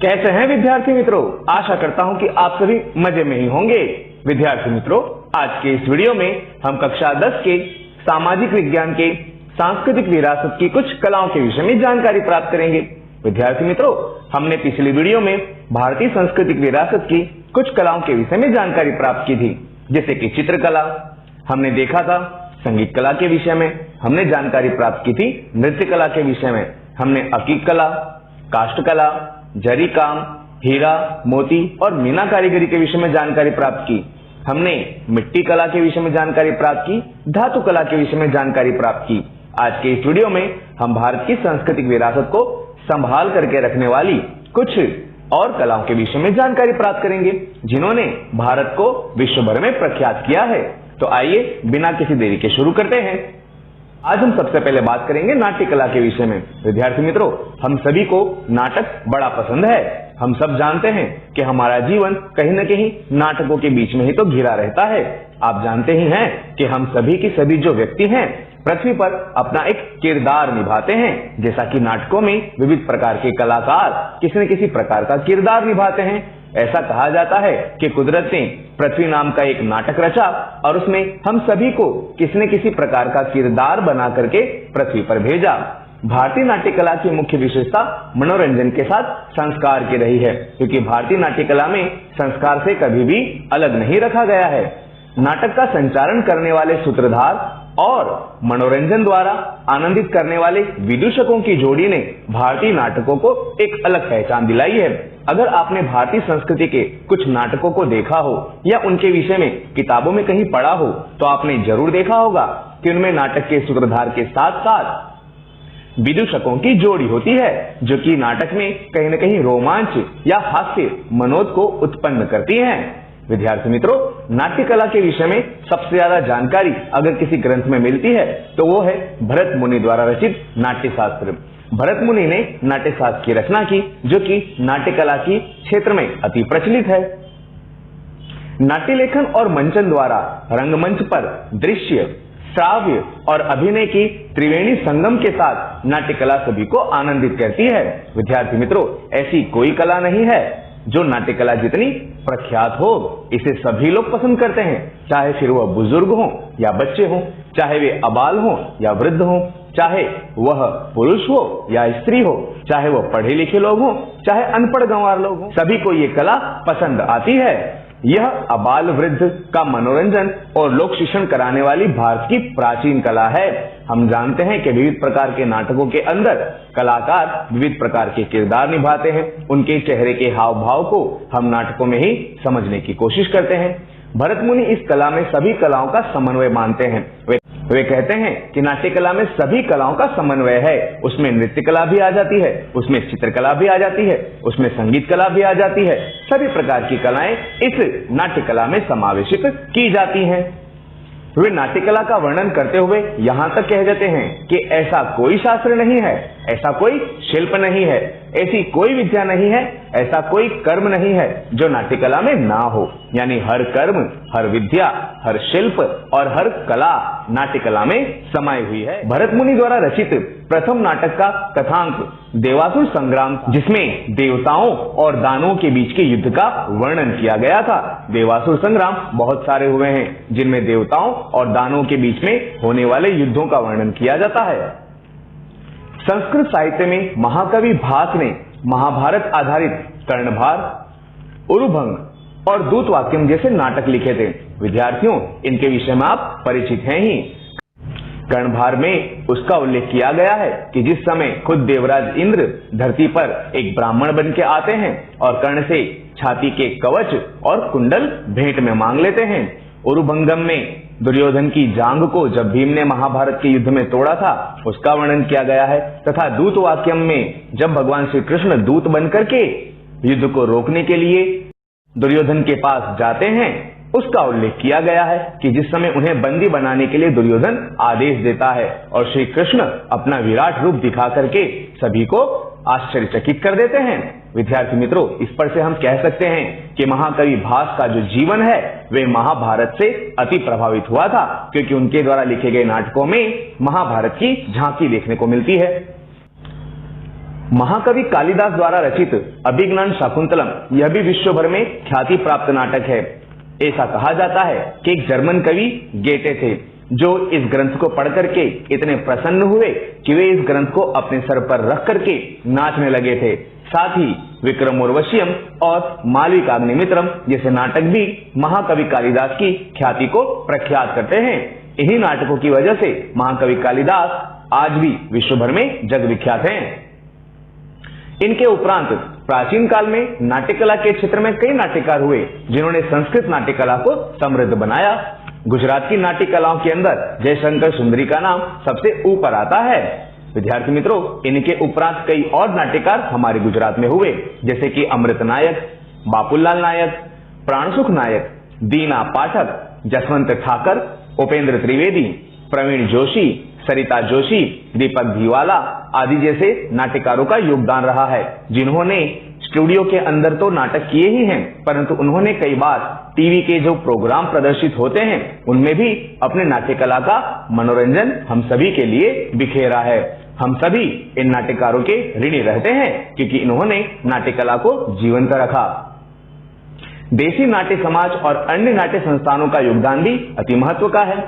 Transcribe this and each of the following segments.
कैसे हैं विद्यार्थी मित्रों? आशा करता हूं कि आप सभी मजे में ही होंगे। विद्यार्थी मित्रों, आज के इस वीडियो में हम कक्षा 10 के सामाजिक विज्ञान के सांस्कृतिक विरासत की कुछ कलाओं के विषय में जानकारी प्राप्त करेंगे। विद्यार्थी मित्रों, हमने पिछली वीडियो में भारतीय सांस्कृतिक विरासत की कुछ कलाओं के विषय में जानकारी प्राप्त की थी, जैसे कि चित्रकला हमने देखा था, संगीत कला के विषय में हमने जानकारी प्राप्त की थी, नृत्य कला के विषय में हमने अकीक कला, काष्ठ कला, जरी काम, हीरा, मोती और मीना कारीगरी के विषय में जानकारी प्राप्त की। हमने मिट्टी कला के विषय में जानकारी प्राप्त की, धातु कला के विषय में जानकारी प्राप्त की। आज के इस वीडियो में हम भारत की सांस्कृतिक विरासत को संभाल करके रखने वाली कुछ और कलाओं के विषय में जानकारी प्राप्त करेंगे, जिन्होंने भारत को विश्व भर में प्रख्यात किया है। तो आइए बिना किसी देरी के शुरू करते हैं। आज हम सबसे पहले बात करेंगे नाट्य कला के विषय में। विद्यार्थी मित्रों, हम सभी को नाटक बड़ा पसंद है। हम सब जानते हैं कि हमारा जीवन कहीं न कहीं नाटकों के बीच में ही तो घिरा रहता है। आप जानते ही हैं कि हम सभी की सभी जो व्यक्ति हैं पृथ्वी पर अपना एक किरदार निभाते हैं। जैसा कि नाटकों में विविध प्रकार के कलाकार किसी न किसी प्रकार का किरदार निभाते हैं। ऐसा कहा जाता है कि कुदरत ने पृथ्वी नाम का एक नाटक रचा और उसमें हम सभी को किसी न किसी प्रकार का किरदार बना करके पृथ्वी पर भेजा। भारतीय नाट्य कला की मुख्य विशेषता मनोरंजन के साथ संस्कार की रही है, क्योंकि भारतीय नाट्य कला में संस्कार से कभी भी अलग नहीं रखा गया है। नाटक का संचालन करने वाले सूत्रधार और मनोरंजन द्वारा आनंदित करने वाले विदूषकों की जोड़ी ने भारतीय नाटकों को एक अलग पहचान दिलाई है। अगर आपने भारतीय संस्कृति के कुछ नाटकों को देखा हो या उनके विषय में किताबों में कहीं पढ़ा हो, तो आपने जरूर देखा होगा कि उनमें नाटक के सूत्रधार के साथ साथ विदूषकों की जोड़ी होती है, जो कि नाटक में कहीं न कहीं रोमांच या हास्य मनोद को उत्पन्न करती है। विद्यार्थी मित्रों, नाट्य कला के विषय में सबसे ज्यादा जानकारी अगर किसी ग्रंथ में मिलती है तो वो है भरत मुनि द्वारा रचित नाट्य शास्त्र। भरत मुनि ने नाट्य शास्त्र की रचना की, जो कि नाट्य कला की क्षेत्र में अति प्रचलित है। नाट्य लेखन और मंचन द्वारा रंगमंच पर दृश्य, श्राव्य और अभिनय की त्रिवेणी संगम के साथ नाट्य कला सभी को आनंदित करती है। विद्यार्थी मित्रों, ऐसी कोई कला नहीं है जो नाट्य कला जितनी प्रख्यात हो। इसे सभी लोग पसंद करते हैं, चाहे फिर वह बुजुर्ग हो या बच्चे हो, चाहे वे अबाल हो या वृद्ध हो, चाहे वह पुरुष हो या स्त्री हो, चाहे वह पढ़े लिखे लोग हो, चाहे अनपढ़ गंवार लोग हो, सभी को ये कला पसंद आती है। यह अबाल वृद्ध का मनोरंजन और लोक शिक्षण कराने वाली भारत की प्राचीन कला है। हम जानते हैं कि विविध प्रकार के नाटकों के अंदर कलाकार विविध प्रकार के किरदार निभाते हैं। उनके चेहरे के हाव भाव को हम नाटकों में ही समझने की कोशिश करते हैं। भरत मुनि इस कला में सभी कलाओं का समन्वय मानते हैं। वे कहते हैं कि नाट्य कला में सभी कलाओं का समन्वय है। उसमें नृत्य कला भी आ जाती है, उसमें चित्रकला भी आ जाती है, उसमें संगीत कला भी आ जाती है। सभी प्रकार की कलाएं इस नाट्य कला में समावेशित की जाती हैं। वे नाट्य कला का वर्णन करते हुए यहाँ तक कह देते हैं कि ऐसा कोई शास्त्र नहीं है, ऐसा कोई शिल्प नहीं है, ऐसी कोई विद्या नहीं है, ऐसा कोई कर्म नहीं है जो नाट्य कला में ना हो। यानी हर कर्म, हर विद्या, हर शिल्प और हर कला नाट्य कला में समाई हुई है। भरत मुनि द्वारा रचित प्रथम नाटक का कथांक देवासुर संग्राम, जिसमें देवताओं और दानवों के बीच के युद्ध का वर्णन किया गया था। देवासुर संग्राम बहुत सारे हुए हैं, जिनमें देवताओं और दानवों के बीच में होने वाले युद्धों का वर्णन किया जाता है। संस्कृत साहित्य में महाकवि भास ने महाभारत आधारित कर्णभार, उरुभंग और दूतवाक्यम जैसे नाटक लिखे थे। विद्यार्थियों, इनके विषय में आप परिचित हैं ही। कर्णभार में उसका उल्लेख किया गया है कि जिस समय खुद देवराज इंद्र धरती पर एक ब्राह्मण बन के आते हैं और कर्ण से छाती के कवच और कुंडल भेंट में मांग लेते हैं। उरुभंगम में दुर्योधन की जांघ को जब भीम ने महाभारत के युद्ध में तोड़ा था, उसका वर्णन किया गया है। तथा दूतवाक्यम में जब भगवान श्री कृष्ण दूत बनकर के युद्ध को रोकने के लिए दुर्योधन के पास जाते हैं, उसका उल्लेख किया गया है कि जिस समय उन्हें बंदी बनाने के लिए दुर्योधन आदेश देता है और श्री कृष्ण अपना विराट रूप दिखा करके सभी को आश्चर्यचकित कर देते हैं। विद्यार्थी मित्रों, इस पर से हम कह सकते हैं कि महाकवि भास का जो जीवन है वे महाभारत से अति प्रभावित हुआ था, क्योंकि उनके द्वारा लिखे गए नाटकों में महाभारत की झांकी देखने को मिलती है। महाकवि कालिदास द्वारा रचित अभिज्ञान शाकुंतलम यह भी विश्व भर में ख्याति प्राप्त नाटक है। ऐसा कहा जाता है कि एक जर्मन कवि गेटे थे जो इस ग्रंथ को पढ़ करके इतने प्रसन्न हुए कि वे इस ग्रंथ को अपने सर पर रख करके नाचने लगे थे। साथ ही विक्रम उर्वशीयम और मालविकाग्निमित्रम जैसे नाटक भी महाकवि कालिदास की ख्याति को प्रख्यात करते हैं। इन्हीं नाटकों की वजह से महाकवि कालिदास आज भी विश्व भर में जग विख्यात हैं। इनके उपरांत प्राचीन काल में नाट्य कला के क्षेत्र में कई नाट्यकार हुए जिन्होंने संस्कृत नाट्य कला को समृद्ध बनाया। गुजरात की नाट्य कलाओं के अंदर जयशंकर सुंदरी का नाम सबसे ऊपर आता है। विद्यार्थी मित्रों, इनके उपरांत कई और नाट्यकार हमारे गुजरात में हुए जैसे कि अमृत नायक, बापूलाल नायक, प्राणसुख नायक, दीना पाठक, जसवंत ठाकर, उपेंद्र त्रिवेदी, प्रवीण जोशी, सरिता जोशी, दीपक भीवाला आदि जैसे नाट्यकारों का योगदान रहा है जिन्होंने स्टूडियो के अंदर तो नाटक किए ही हैं, परंतु उन्होंने कई बार टीवी के जो प्रोग्राम प्रदर्शित होते हैं उनमें भी अपने नाट्य कला का मनोरंजन हम सभी के लिए बिखेरा है। हम सभी इन नाट्यकारों के ऋणी रहते हैं क्योंकि इन्होंने नाट्य कला को जीवंत रखा। देसी नाट्य समाज और अन्य नाट्य संस्थानों का योगदान भी अति महत्व का है।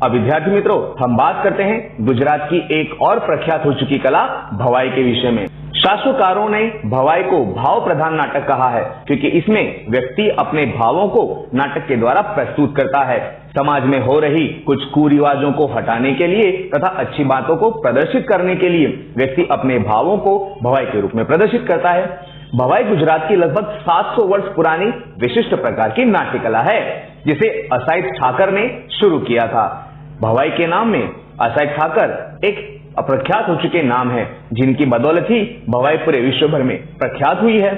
अब विद्यार्थी मित्रों, हम बात करते हैं गुजरात की एक और प्रख्यात हो चुकी कला भवाई के विषय में। शास्त्रकारों ने भवाई को भाव प्रधान नाटक कहा है क्योंकि इसमें व्यक्ति अपने भावों को नाटक के द्वारा प्रस्तुत करता है। समाज में हो रही कुछ कुरिवाजों को हटाने के लिए तथा अच्छी बातों को प्रदर्शित करने के लिए व्यक्ति अपने भावों को भवाई के रूप में प्रदर्शित करता है। भवाई गुजरात की लगभग 700 वर्ष पुरानी विशिष्ट प्रकार की नाट्य कला है जिसे असाइद ठाकर ने शुरू किया था। भवाई के नाम में असाइद ठाकर एक अप्रख्यात हो चुके नाम है जिनकी बदौलत ही भवाई पूरे विश्व भर में प्रख्यात हुई है।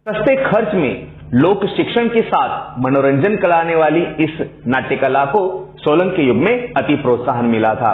सस्ते खर्च में लोक शिक्षण के साथ मनोरंजन कराने वाली इस नाट्य कला को सोलंकी के युग में अति प्रोत्साहन मिला था।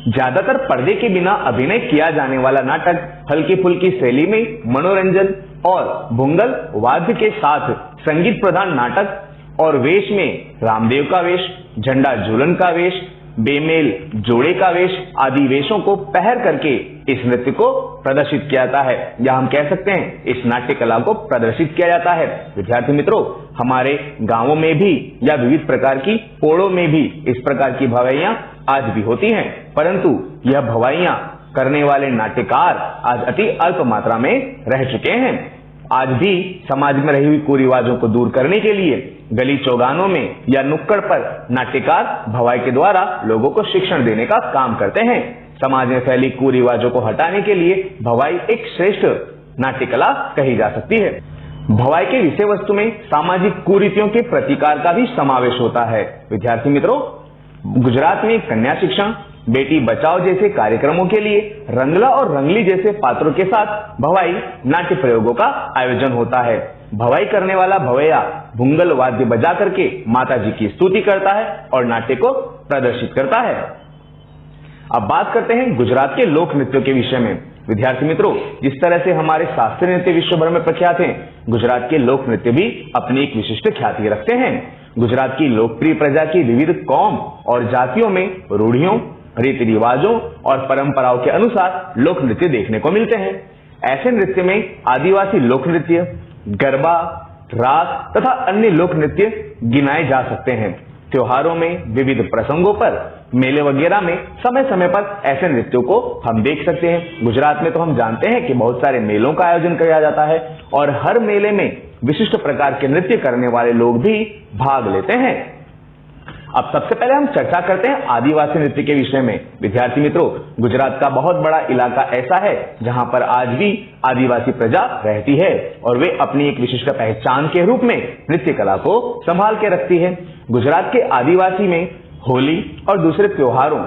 ज्यादातर पर्दे के बिना अभिनय किया जाने वाला नाटक हल्की फुल्की शैली में मनोरंजन और भुंगल वाद्य के साथ संगीत प्रधान नाटक और वेश में रामदेव का वेश, झंडा झूलन का वेश, बेमेल जोड़े का वेश आदि वेशों को पहन करके इस नृत्य को प्रदर्शित किया जाता है या हम कह सकते हैं इस नाट्य कला को प्रदर्शित किया जाता है। विद्यार्थी मित्रों, हमारे गांवों में भी या विविध प्रकार की पोड़ों में भी इस प्रकार की भवाइयां आज भी होती हैं, परंतु यह भवाइयां करने वाले नाट्यकार आज अति अल्प मात्रा में रह चुके हैं। आज भी समाज में रही हुई कुरिवाजों को दूर करने के लिए गली चौगानों में या नुक्कड़ पर नाट्यकार भवाई के द्वारा लोगों को शिक्षण देने का काम करते हैं। समाज में फैली कुरिवाजों को हटाने के लिए भवाई एक श्रेष्ठ नाट्य कला कही जा सकती है। भवाई के विषय वस्तु में सामाजिक कुरीतियों के प्रतिकार का भी समावेश होता है। विद्यार्थी मित्रों, गुजरात में कन्या शिक्षण, बेटी बचाओ जैसे कार्यक्रमों के लिए रंगला और रंगली जैसे पात्रों के साथ भवाई नाट्य प्रयोगों का आयोजन होता है। भवाई करने वाला भवैया भुंगल वाद्य बजा करके माता जी की स्तुति करता है और नाट्य को प्रदर्शित करता है। अब बात करते हैं गुजरात के लोक नृत्यों के विषय में। विद्यार्थी मित्रों, जिस तरह से हमारे शास्त्रीय नृत्य विश्व भर में प्रख्यात हैं, गुजरात के लोक नृत्य भी अपनी एक विशिष्ट ख्याति रखते हैं। गुजरात की लोकप्रिय प्रजा की विविध कौम और जातियों में रूढ़ियों, रीति रिवाजों और परंपराओं के अनुसार लोक नृत्य देखने को मिलते हैं। ऐसे नृत्य में आदिवासी लोक नृत्य, गरबा, रास तथा अन्य लोक नृत्य गिनाए जा सकते हैं। त्योहारों में, विविध प्रसंगों पर, मेले वगैरह में समय समय पर ऐसे नृत्यों को हम देख सकते हैं। गुजरात में तो हम जानते हैं कि बहुत सारे मेलों का आयोजन किया जाता है और हर मेले में विशिष्ट प्रकार के नृत्य करने वाले लोग भी भाग लेते हैं। अब सबसे पहले हम चर्चा करते हैं आदिवासी नृत्य के विषय में। विद्यार्थी मित्रों, गुजरात का बहुत बड़ा इलाका ऐसा है जहां पर आज भी आदिवासी प्रजा रहती है और वे अपनी एक विशिष्ट पहचान के रूप में नृत्य कला को संभाल के रखती है। गुजरात के आदिवासी में होली और दूसरे त्योहारों,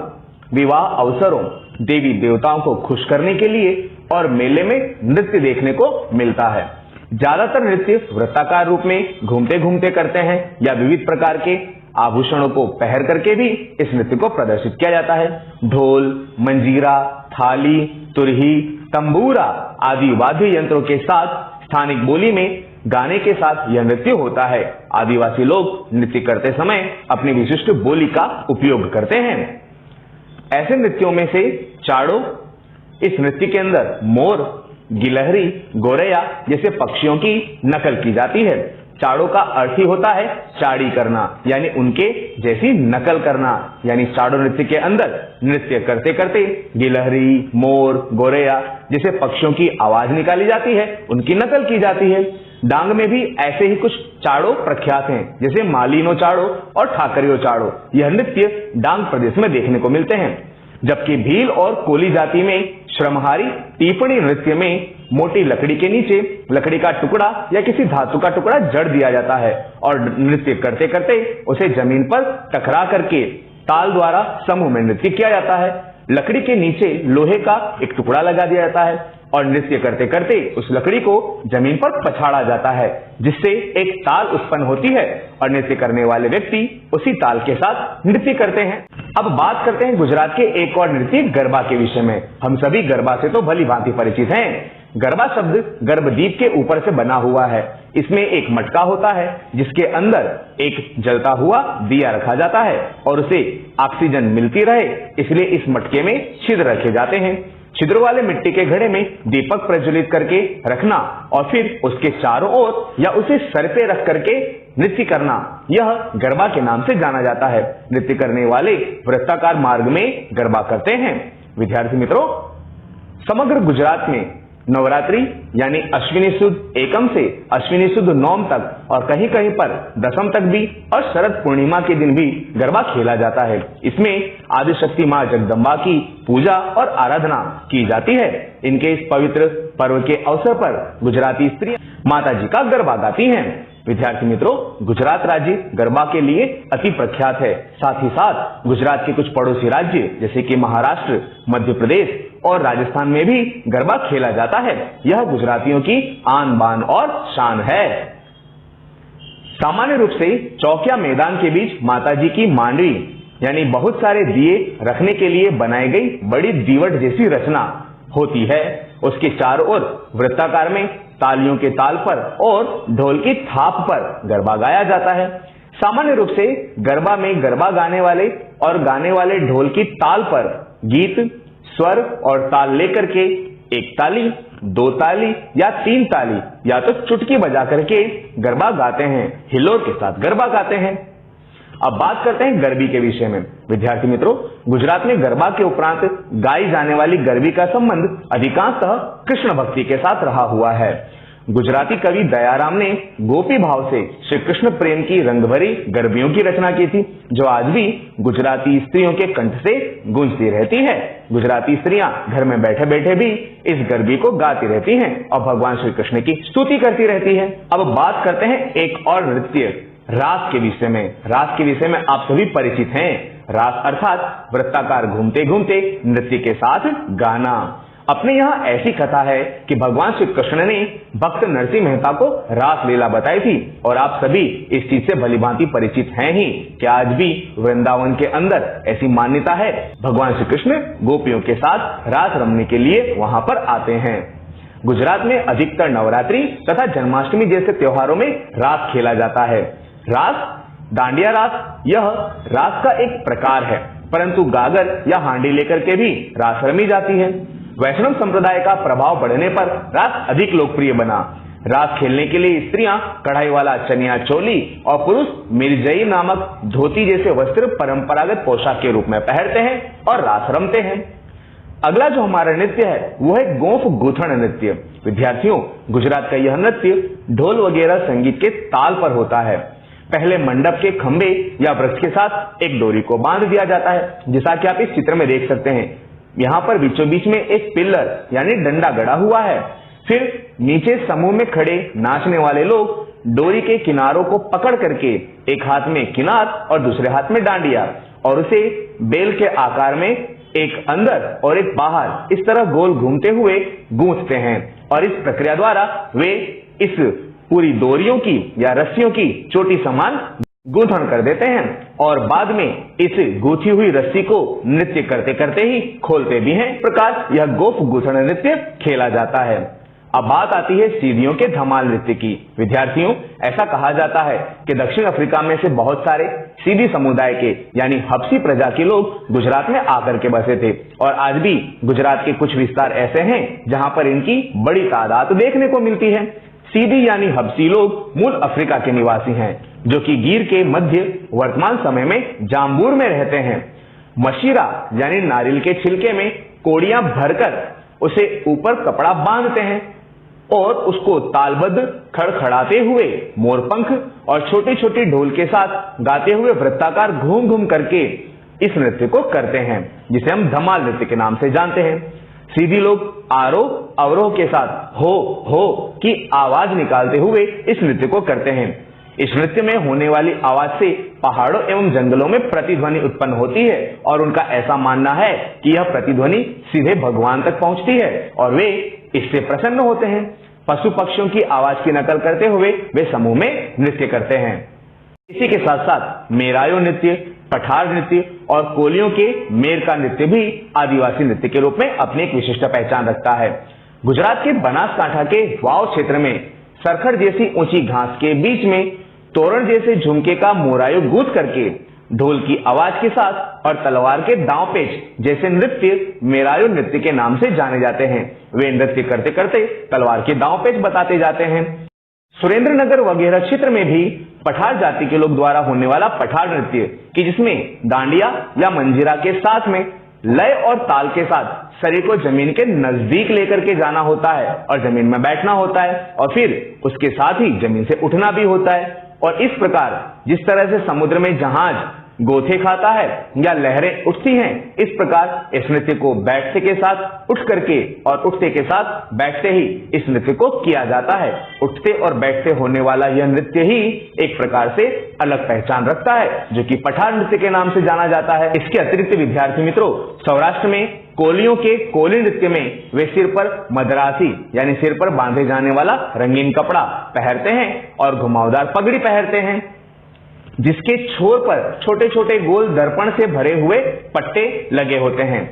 विवाह अवसरों, देवी देवताओं को खुश करने के लिए और मेले में नृत्य देखने को मिलता है। ज्यादातर नृत्य वृत्ताकार रूप में घूमते घूमते करते हैं या विविध प्रकार के आभूषणों को पहन करके भी इस नृत्य को प्रदर्शित किया जाता है। ढोल, मंजीरा, थाली, तुरही, तंबूरा आदि वाद्य यंत्रों के साथ स्थानिक बोली में गाने के साथ यह नृत्य होता है। आदिवासी लोग नृत्य करते समय अपनी विशिष्ट बोली का उपयोग करते हैं। ऐसे नृत्यों में से चाड़ो, इस नृत्य के अंदर मोर, गिलहरी, गोरैया जैसे पक्षियों की नकल की जाती है। चाड़ों का अर्थ ही होता है चाड़ी करना, यानी उनके जैसी नकल करना। यानी चाड़ो नृत्य के अंदर नृत्य करते करते गिलहरी, मोर, गोरैया जैसे पक्षियों की आवाज निकाली जाती है, उनकी नकल की जाती है। डांग में भी ऐसे ही कुछ चाड़ो प्रख्यात हैं, जैसे मालीनो चाड़ो और ठाकरियो चाड़ो। यह नृत्य डांग प्रदेश में देखने को मिलते हैं। जबकि भील और कोली जाति में श्रमहारी टिप्पणी नृत्य में मोटी लकड़ी के नीचे लकड़ी का टुकड़ा या किसी धातु का टुकड़ा जड़ दिया जाता है और नृत्य करते करते उसे जमीन पर टकरा करके ताल द्वारा समूह में नृत्य किया जाता है। लकड़ी के नीचे लोहे का एक टुकड़ा लगा दिया जाता है और नृत्य करते करते उस लकड़ी को जमीन पर पछाड़ा जाता है, जिससे एक ताल उत्पन्न होती है और नृत्य करने वाले व्यक्ति उसी ताल के साथ नृत्य करते हैं। अब बात करते हैं गुजरात के एक और नृत्य गरबा के विषय में। हम सभी गरबा से तो भली भांति परिचित हैं। गरबा शब्द गर्भदीप के ऊपर से बना हुआ है। इसमें एक मटका होता है जिसके अंदर एक जलता हुआ दिया रखा जाता है और उसे ऑक्सीजन मिलती रहे, इसलिए इस मटके में छिद्र रखे जाते हैं। छिद्र वाले मिट्टी के घड़े में दीपक प्रज्वलित करके रखना और फिर उसके चारों ओर या उसे सर पे रख करके नृत्य करना, यह गरबा के नाम से जाना जाता है। नृत्य करने वाले वृत्ताकार मार्ग में गरबा करते हैं। विद्यार्थी मित्रों, समग्र गुजरात में नवरात्रि यानी अश्विनी सुद एकम से अश्विनी सुद नौम तक और कहीं कहीं पर दशम तक भी और शरद पूर्णिमा के दिन भी गरबा खेला जाता है। इसमें आदिशक्ति मां जगदम्बा की पूजा और आराधना की जाती है। इनके इस पवित्र पर्व के अवसर पर गुजराती स्त्रियां माता जी का गरबा गाती हैं। विद्यार्थी मित्रों, गुजरात राज्य गरबा के लिए अति प्रख्यात है। साथ ही साथ गुजरात के कुछ पड़ोसी राज्य जैसे कि महाराष्ट्र, मध्य प्रदेश और राजस्थान में भी गरबा खेला जाता है। यह गुजरातियों की आन बान और शान है। सामान्य रूप से चौकिया मैदान के बीच माता जी की मांडवी यानी बहुत सारे दिए रखने के लिए बनाई गई बड़ी दीवट जैसी रचना होती है। उसके चारों ओर वृत्ताकार में तालियों के ताल पर और ढोल की थाप पर गरबा गाया जाता है। सामान्य रूप से गरबा में गरबा गाने वाले और गाने वाले ढोल की ताल पर गीत, स्वर और ताल लेकर के एक ताली, दो ताली या तीन ताली या तो चुटकी बजा करके गरबा गाते हैं, हिलोर के साथ गरबा गाते हैं। अब बात करते हैं गरबी के विषय में। विद्यार्थी मित्रों, गुजरात में गरबा के उपरांत गाई जाने वाली गरबी का संबंध अधिकांशतः कृष्ण भक्ति के साथ रहा हुआ है। गुजराती कवि दयाराम ने गोपी भाव से श्री कृष्ण प्रेम की रंगभरी गरबियों की रचना की थी, जो आज भी गुजराती स्त्रियों के कंठ से गूंजती रहती है। गुजराती स्त्रियां घर में बैठे बैठे भी इस गरबी को गाती रहती हैं और भगवान श्री कृष्ण की स्तुति करती रहती हैं। अब बात करते हैं एक और नृत्य रास के विषय में। रास के विषय में आप सभी परिचित हैं। रास अर्थात वृत्ताकार घूमते घूमते नृत्य के साथ गाना। अपने यहाँ ऐसी कथा है कि भगवान श्री कृष्ण ने भक्त नरसिंह मेहता को रास लीला बताई थी और आप सभी इस चीज से भलीभांति परिचित हैं ही कि आज भी वृंदावन के अंदर ऐसी मान्यता है, भगवान श्री कृष्ण गोपियों के साथ रास रमने के लिए वहां पर आते हैं। गुजरात में अधिकतर नवरात्रि तथा जन्माष्टमी जैसे त्योहारों में रास खेला जाता है। रास, डांडिया रास, यह रास का एक प्रकार है, परंतु गागर या हांडी लेकर के भी रास रमी जाती है। वैष्णव संप्रदाय का प्रभाव बढ़ने पर रास अधिक लोकप्रिय बना। रास खेलने के लिए स्त्रियां कढ़ाई वाला चनिया चोली और पुरुष मिर्जई नामक धोती जैसे वस्त्र परंपरागत पोशाक के रूप में पहनते हैं और रास रमते हैं। अगला जो हमारा नृत्य है वो है गोफ गूथण नृत्य। विद्यार्थियों, गुजरात का यह नृत्य ढोल वगैरह संगीत के ताल पर होता है। पहले मंडप के खंबे या वृक्ष के साथ एक डोरी को बांध दिया जाता है, जैसा कि आप इस चित्र में देख सकते हैं। यहाँ पर बीचों बीच में एक पिल्लर यानी डंडा गड़ा हुआ है। फिर नीचे समूह में खड़े नाचने वाले लोग डोरी के किनारों को पकड़ करके एक हाथ में किनार और दूसरे हाथ में डांडिया और उसे बेल के आकार में एक अंदर और एक बाहर इस तरह गोल घूमते हुए गूंथते हैं और इस प्रक्रिया द्वारा वे इस पूरी डोरियों की या रस्सियों की चोटी समान गूंथन कर देते हैं और बाद में इस गूंथी हुई रस्सी को नृत्य करते करते ही खोलते भी हैं। इस प्रकार यह गोफ गूंथन नृत्य खेला जाता है। अब बात आती है सीधियों के धमाल नृत्य की। विद्यार्थियों, ऐसा कहा जाता है कि दक्षिण अफ्रीका में से बहुत सारे सीधी समुदाय के यानी हबसी प्रजा के लोग गुजरात में आकर के बसे थे और आज भी गुजरात के कुछ विस्तार ऐसे हैं जहां पर इनकी बड़ी तादाद देखने को मिलती है। सीधी यानी हबसी लोग मूल अफ्रीका के निवासी हैं जो कि गिर के मध्य वर्तमान समय में जाम्बूर में रहते हैं। मशीरा यानी नारियल के छिलके में कोड़ियां भरकर उसे ऊपर कपड़ा बांधते हैं और उसको तालबद्ध खड़खड़ाते हुए मोरपंख और छोटे छोटे ढोल के साथ गाते हुए वृत्ताकार घूम घूम करके इस नृत्य को करते हैं जिसे हम धमाल नृत्य के नाम से जानते हैं। सीधी लोग आरोह अवरोह के साथ हो की आवाज निकालते हुए इस नृत्य को करते हैं। इस नृत्य में होने वाली आवाज से पहाड़ों एवं जंगलों में प्रतिध्वनि उत्पन्न होती है और उनका ऐसा मानना है कि यह प्रतिध्वनि सीधे भगवान तक पहुंचती है और वे इससे प्रसन्न होते हैं। पशु पक्षियों की आवाज की नकल करते हुए वे समूह में नृत्य करते हैं। इसी के साथ साथ मेरायो नृत्य, पठार नृत्य और कोलियों के मेर का नृत्य भी आदिवासी नृत्य के रूप में अपनी एक विशिष्ट पहचान रखता है। गुजरात के बनासकांठा के वाव क्षेत्र में सरखड़ जैसी ऊंची घास के बीच में तोरण जैसे झुमके का मोरायो गूंथ करके ढोल की आवाज के साथ और तलवार के दांव पेच जैसे नृत्य मेरायो नृत्य के नाम से जाने जाते हैं। वे नृत्य करते करते तलवार के दांव पेच बताते जाते हैं। सुरेंद्रनगर वगैरह क्षेत्र में भी पठार जाति के लोग द्वारा होने वाला पठार नृत्य कि जिसमें डांडिया या मंजीरा के साथ में लय और ताल के साथ शरीर को जमीन के नजदीक लेकर के जाना होता है और जमीन में बैठना होता है और फिर उसके साथ ही जमीन से उठना भी होता है। और इस प्रकार जिस तरह से समुद्र में जहाज गोथे खाता है या लहरें उठती हैं, इस प्रकार इस नृत्य को बैठते के साथ उठ करके और उठते के साथ बैठते ही इस नृत्य को किया जाता है। उठते और बैठते होने वाला यह नृत्य ही एक प्रकार से अलग पहचान रखता है जो कि पठार नृत्य के नाम से जाना जाता है। इसके अतिरिक्त विद्यार्थी मित्रों, सौराष्ट्र में कोलियों के कोली नृत्य में वे सिर पर मदरासी यानी सिर पर बांधे जाने वाला रंगीन कपड़ा पहनते हैं और घुमावदार पगड़ी पहनते हैं जिसके छोर पर छोटे छोटे गोल दर्पण से भरे हुए पट्टे लगे होते हैं।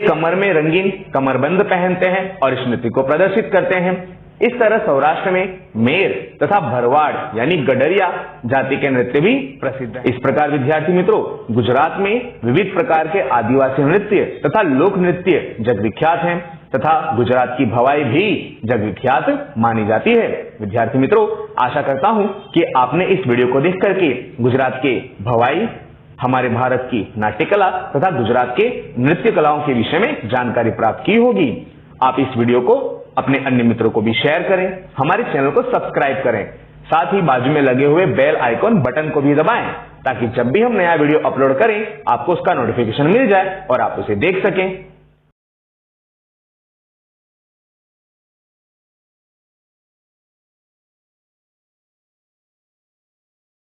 कमर में रंगीन कमरबंद पहनते हैं और इस नृत्य को प्रदर्शित करते हैं। इस तरह सौराष्ट्र में मेर तथा भरवाड़ यानी गडरिया जाति के नृत्य भी प्रसिद्ध है। इस प्रकार विद्यार्थी मित्रों, गुजरात में विविध प्रकार के आदिवासी नृत्य तथा लोक नृत्य जग विख्यात हैं तथा गुजरात की भवाई भी जग विख्यात मानी जाती है। विद्यार्थी मित्रों, आशा करता हूं कि आपने इस वीडियो को देख करके गुजरात के भवाई, हमारे भारत की नाट्य कला तथा गुजरात के नृत्य कलाओं के विषय में जानकारी प्राप्त की होगी। आप इस वीडियो को अपने अन्य मित्रों को भी शेयर करें, हमारे चैनल को सब्सक्राइब करें, साथ ही बाजू में लगे हुए बेल आइकॉन बटन को भी दबाएं ताकि जब भी हम नया वीडियो अपलोड करें आपको उसका नोटिफिकेशन मिल जाए और आप उसे देख सकें।